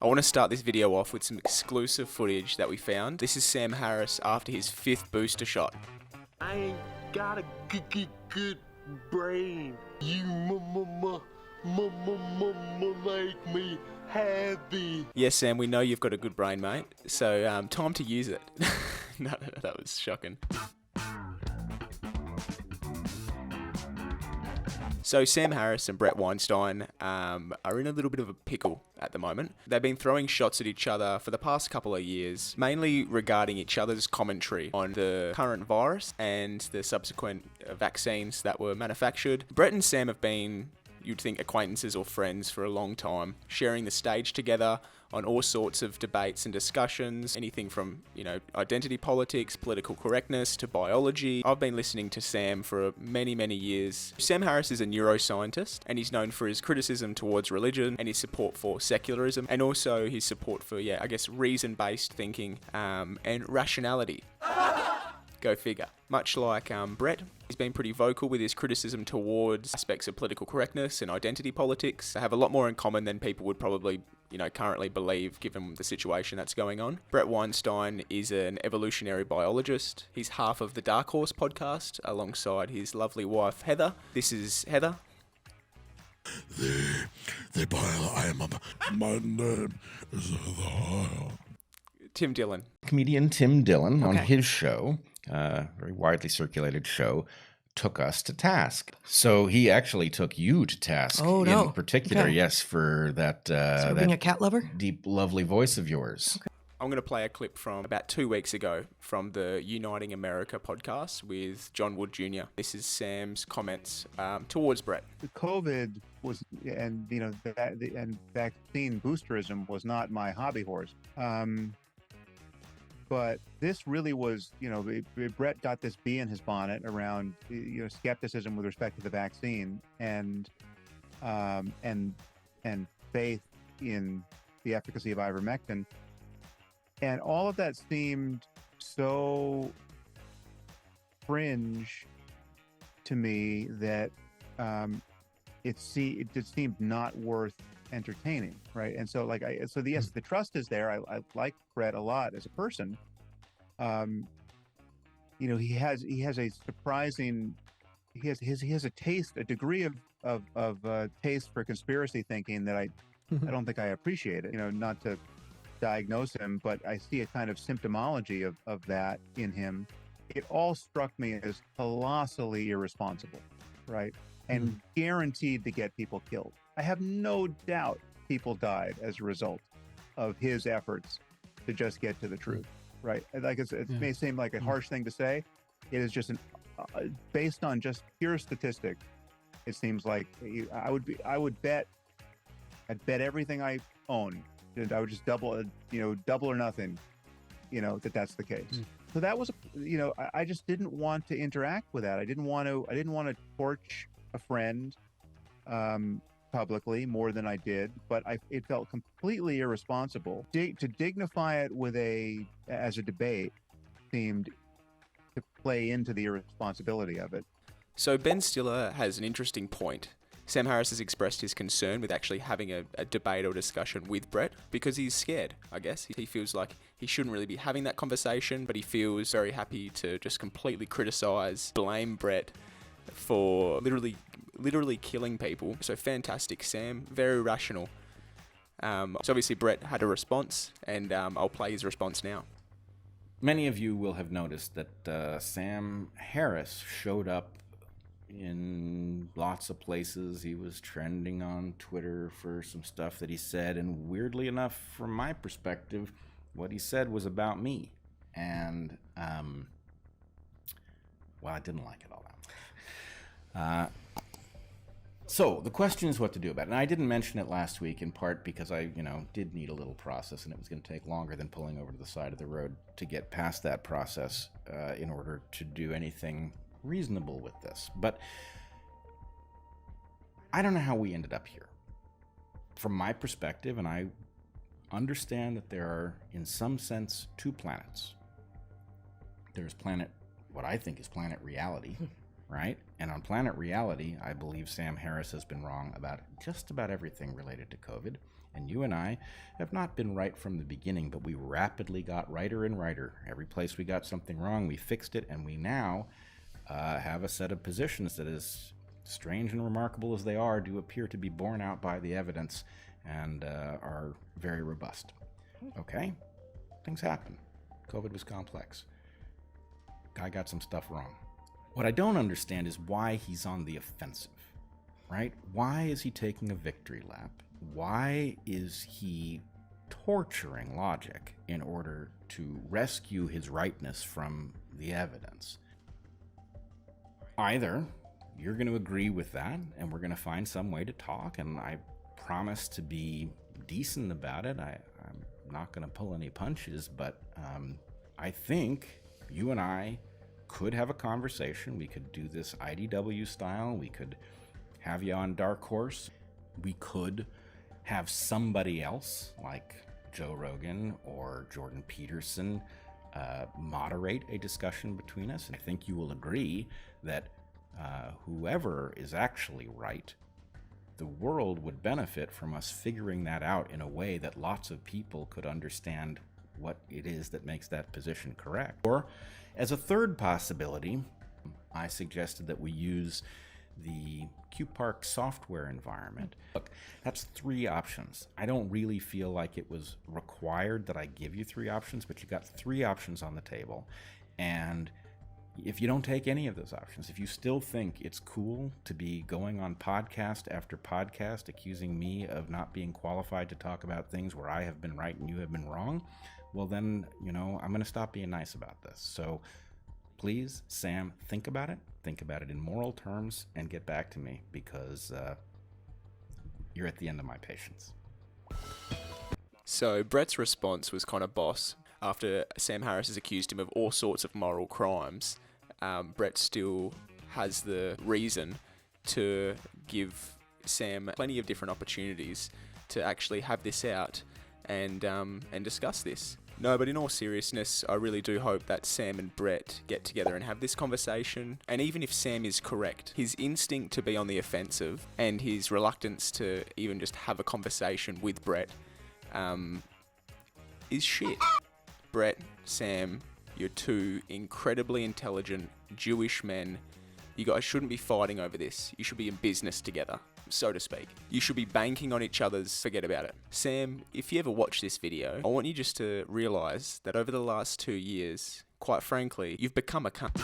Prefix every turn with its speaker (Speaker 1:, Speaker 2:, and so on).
Speaker 1: I want to start this video off with some exclusive footage that we found. This is Sam Harris after his 5th booster shot.
Speaker 2: I ain't got a good brain. You make me happy.
Speaker 1: Yes, Sam, we know you've got a good brain, mate. So, time to use it. No, that was shocking. So Sam Harris and Brett Weinstein are in a little bit of a pickle at the moment. They've been throwing shots at each other for the past couple of years, mainly regarding each other's commentary on the current virus and the subsequent vaccines that were manufactured. Brett and Sam have been, you'd think, acquaintances or friends for a long time, sharing the stage together on all sorts of debates and discussions, anything from, identity politics, political correctness, to biology. I've been listening to Sam for many, many years. Sam Harris is a neuroscientist, and he's known for his criticism towards religion and his support for secularism, and also his support for, reason-based thinking and rationality. Go figure. Much like Brett, he's been pretty vocal with his criticism towards aspects of political correctness and identity politics. They have a lot more in common than people would probably, currently believe given the situation that's going on. Brett Weinstein is an evolutionary biologist. He's half of the Dark Horse podcast alongside his lovely wife, Heather. This is Heather.
Speaker 3: My name is Heather.
Speaker 1: Tim Dillon.
Speaker 4: Comedian Tim Dillon on his show, very widely circulated show, took us to task. So he actually took you to task in particular, yes, for that
Speaker 5: being a cat lover?
Speaker 4: Deep, lovely voice of yours. Okay.
Speaker 1: I'm going to play a clip from about 2 weeks ago from the Uniting America podcast with John Wood Jr. This is Sam's comments towards Brett.
Speaker 6: The COVID was, and vaccine boosterism was not my hobby horse. But this really was, Brett got this bee in his bonnet around, skepticism with respect to the vaccine and faith in the efficacy of ivermectin. And all of that seemed so fringe to me that it just seemed not worth entertaining, right? And so the trust is there. I like Brett a lot as a person. He has a surprising, he has a taste, a degree of taste for conspiracy thinking that I don't think I appreciate it. Not to diagnose him, but I see a kind of symptomology of that in him. It all struck me as colossally irresponsible, right? And guaranteed to get people killed. I have no doubt people died as a result of his efforts to just get to the truth, right? Like it may seem like a harsh thing to say. It is just based on just pure statistics. It seems like I'd bet everything I own. I would just double or nothing, that's the case. So that was, I just didn't want to interact with that. I didn't want to torch a friend publicly more than I did, but it felt completely irresponsible. To dignify it as a debate seemed to play into the irresponsibility of it.
Speaker 1: So Ben Stiller has an interesting point. Sam Harris has expressed his concern with actually having a debate or discussion with Brett because he's scared, I guess. He feels like he shouldn't really be having that conversation, but he feels very happy to just completely criticize, blame Brett for literally killing people. So fantastic, Sam. Very rational. So obviously Brett had a response, and I'll play his response now.
Speaker 4: Many of you will have noticed that Sam Harris showed up in lots of places. He was trending on Twitter for some stuff that he said, and weirdly enough, from my perspective, what he said was about me. And I didn't like it all that much. So the question is what to do about it. And I didn't mention it last week, in part because I, did need a little process, and it was going to take longer than pulling over to the side of the road to get past that process in order to do anything reasonable with this. But I don't know how we ended up here. From my perspective, and I understand that there are, in some sense, 2 planets. There's what I think is planet reality, right? And on planet reality, I believe Sam Harris has been wrong about just about everything related to COVID. And you and I have not been right from the beginning, but we rapidly got righter and righter. Every place we got something wrong, we fixed it, and we now have a set of positions that, as strange and remarkable as they are, do appear to be borne out by the evidence and are very robust. Okay? Things happen. COVID was complex. Guy got some stuff wrong. What I don't understand is why he's on the offensive, right? Why is he taking a victory lap? Why is he torturing logic in order to rescue his rightness from the evidence? Either you're going to agree with that and we're going to find some way to talk, and I promise to be decent about it. I'm not going to pull any punches, but I think you and I could have a conversation. We could do this IDW style. We could have you on Dark Horse. We could have somebody else like Joe Rogan or Jordan Peterson moderate a discussion between us. And I think you will agree that whoever is actually right, the world would benefit from us figuring that out in a way that lots of people could understand what it is that makes that position correct. Or, as a third possibility, I suggested that we use the QPark software environment. Look, that's 3 options. I don't really feel like it was required that I give you 3 options, but you got 3 options on the table. And if you don't take any of those options, if you still think it's cool to be going on podcast after podcast accusing me of not being qualified to talk about things where I have been right and you have been wrong, well then, I'm going to stop being nice about this. So please, Sam, think about it in moral terms, and get back to me, because you're at the end of my patience.
Speaker 1: So Brett's response was kind of boss. After Sam Harris has accused him of all sorts of moral crimes, Brett still has the reason to give Sam plenty of different opportunities to actually have this out and discuss this. No, but in all seriousness, I really do hope that Sam and Brett get together and have this conversation. And even if Sam is correct, his instinct to be on the offensive and his reluctance to even just have a conversation with Brett is shit. Brett, Sam, you're 2 incredibly intelligent Jewish men. You guys shouldn't be fighting over this. You should be in business together, so to speak. You should be banking on each other's, forget about it. Sam, if you ever watch this video, I want you just to realise that over the last 2 years, quite frankly, you've become a cunt.